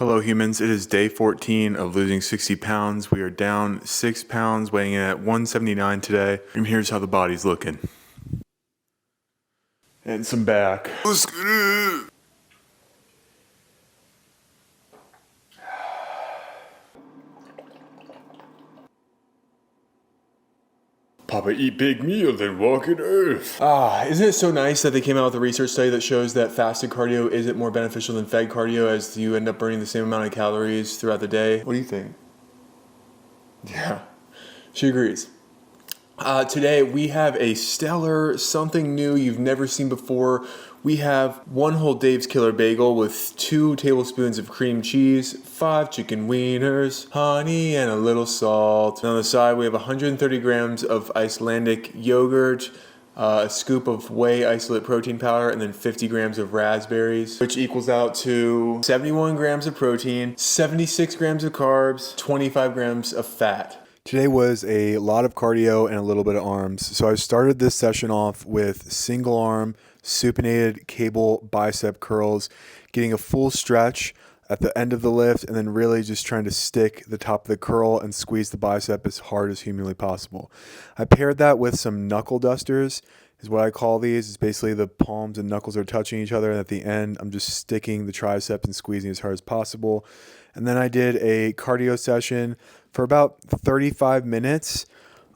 Hello humans, it is day 14 of losing 60 pounds. We are down 6 pounds, weighing in at 179 today. And here's how the body's looking. And some back. Let's get it. Papa eat big meal, then walk in earth. Isn't it so nice that they came out with a research study that shows that fasted cardio isn't more beneficial than fed cardio, as you end up burning the same amount of calories throughout the day? What do you think? Yeah, she agrees. Today we have a stellar, something new you've never seen before. We have one whole Dave's Killer Bagel with 2 tablespoons of cream cheese, 5 chicken wieners, honey, and a little salt. And on the side we have 130 grams of Icelandic yogurt, a scoop of whey isolate protein powder, and then 50 grams of raspberries, which equals out to 71 grams of protein, 76 grams of carbs, 25 grams of fat. Today was a lot of cardio and a little bit of arms. So I started this session off with single arm supinated cable bicep curls, getting a full stretch at the end of the lift, and then really just trying to stick the top of the curl and squeeze the bicep as hard as humanly possible. I paired that with some knuckle dusters, is what I call these. It's basically the palms and knuckles are touching each other, and at the end I'm just sticking the triceps and squeezing as hard as possible. And then I did a cardio session for about 35 minutes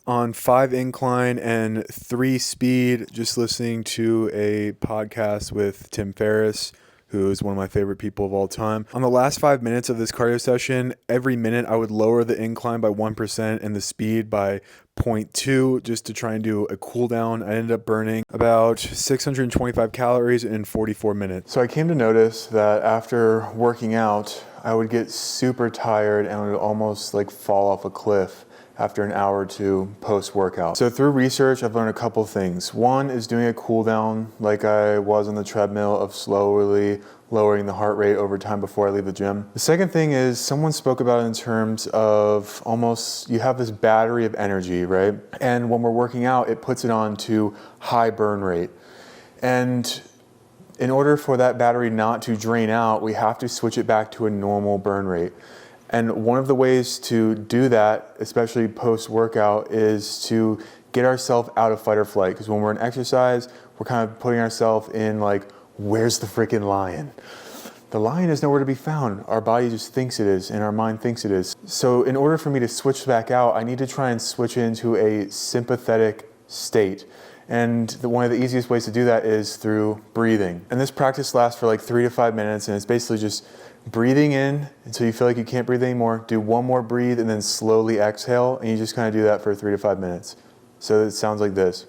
on 5 incline and 3 speed, just listening to a podcast with Tim Ferriss, who is one of my favorite people of all time. On the last 5 minutes of this cardio session, every minute I would lower the incline by 1% and the speed by 0.2 just to try and do a cool down. I ended up burning about 625 calories in 44 minutes. So I came to notice that after working out, I would get super tired and would almost like fall off a cliff after an hour or two post-workout. So through research, I've learned a couple things. One is doing a cool down like I was on the treadmill, of slowly lowering the heart rate over time before I leave the gym. The second thing is someone spoke about it in terms of almost you have this battery of energy, right? And when we're working out, it puts it on to high burn rate. And in order for that battery not to drain out, we have to switch it back to a normal burn rate. And one of the ways to do that, especially post-workout, is to get ourselves out of fight or flight. Because when we're in exercise, we're kind of putting ourselves in like, where's the freaking lion? The lion is nowhere to be found. Our body just thinks it is, and our mind thinks it is. So in order for me to switch back out, I need to try and switch into a sympathetic state. And one of the easiest ways to do that is through breathing. And this practice lasts for like 3 to 5 minutes, and it's basically just breathing in until you feel like you can't breathe anymore. Do one more breathe and then slowly exhale, and you just kind of do that for 3 to 5 minutes. So it sounds like this.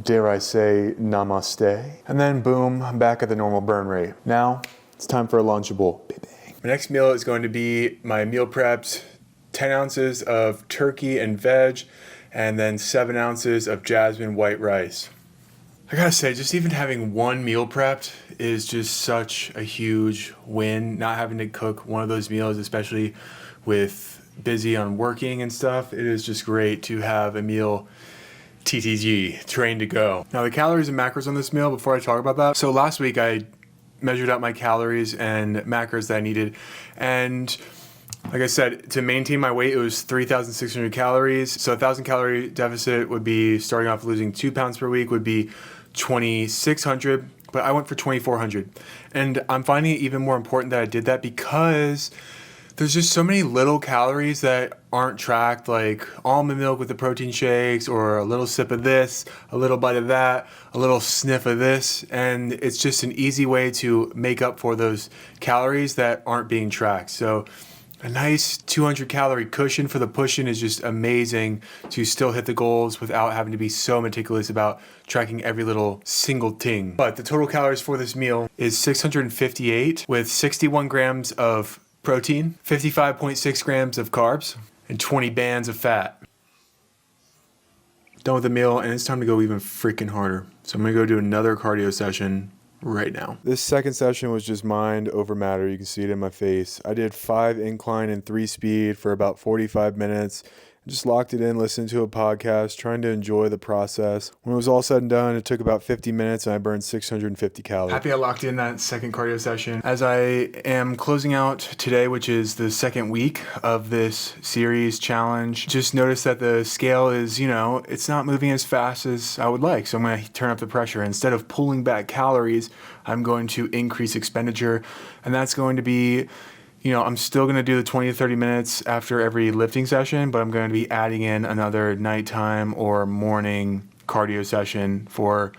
Dare I say, namaste. And then boom, I'm back at the normal burn rate. Now, it's time for a Lunchable. My next meal is going to be my meal prepped 10 ounces of turkey and veg, and then 7 ounces of jasmine white rice. I gotta say, just even having one meal prepped is just such a huge win. Not having to cook one of those meals, especially with busy on working and stuff, it is just great to have a meal TTG, trained to go. Now the calories and macros on this meal, before I talk about that. So last week I measured out my calories and macros that I needed. And like I said, to maintain my weight, it was 3,600 calories. So 1,000 calorie deficit would be, starting off losing 2 pounds per week, would be 2,600. But I went for 2,400. And I'm finding it even more important that I did that because there's just so many little calories that aren't tracked, like almond milk with the protein shakes, or a little sip of this, a little bite of that, a little sniff of this. And it's just an easy way to make up for those calories that aren't being tracked. So a nice 200 calorie cushion for the push-in is just amazing to still hit the goals without having to be so meticulous about tracking every little single thing. But the total calories for this meal is 658 with 61 grams of protein, 55.6 grams of carbs, and 20 bands of fat. Done with the meal, and it's time to go even freaking harder. So I'm gonna go do another cardio session right now. This second session was just mind over matter. You can see it in my face. I did 5 incline and 3 speed for about 45 minutes. Just locked it in, listened to a podcast, trying to enjoy the process. When it was all said and done, it took about 50 minutes and I burned 650 calories. Happy I locked in that second cardio session. As I am closing out today, which is the second week of this series challenge, just noticed that the scale is, it's not moving as fast as I would like. So I'm going to turn up the pressure. Instead of pulling back calories, I'm going to increase expenditure. And that's going to be, I'm still going to do the 20 to 30 minutes after every lifting session, but I'm going to be adding in another nighttime or morning cardio session for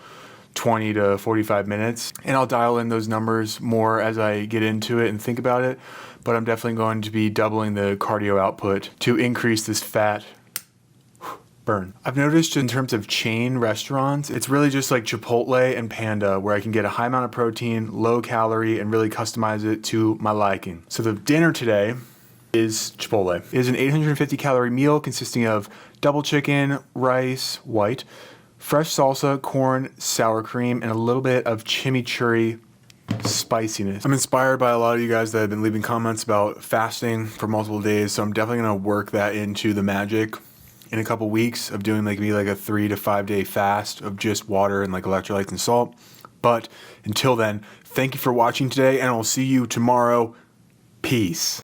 20 to 45 minutes. And I'll dial in those numbers more as I get into it and think about it. But I'm definitely going to be doubling the cardio output to increase this fat burn. I've noticed in terms of chain restaurants, it's really just like Chipotle and Panda, where I can get a high amount of protein, low calorie, and really customize it to my liking. So the dinner today is Chipotle. It is an 850 calorie meal consisting of double chicken, rice, white, fresh salsa, corn, sour cream, and a little bit of chimichurri spiciness. I'm inspired by a lot of you guys that have been leaving comments about fasting for multiple days, so I'm definitely going to work that into the magic in a couple weeks of doing maybe a 3 to 5 day fast of just water and electrolytes and salt. But until then, thank you for watching today, and I'll see you tomorrow. Peace.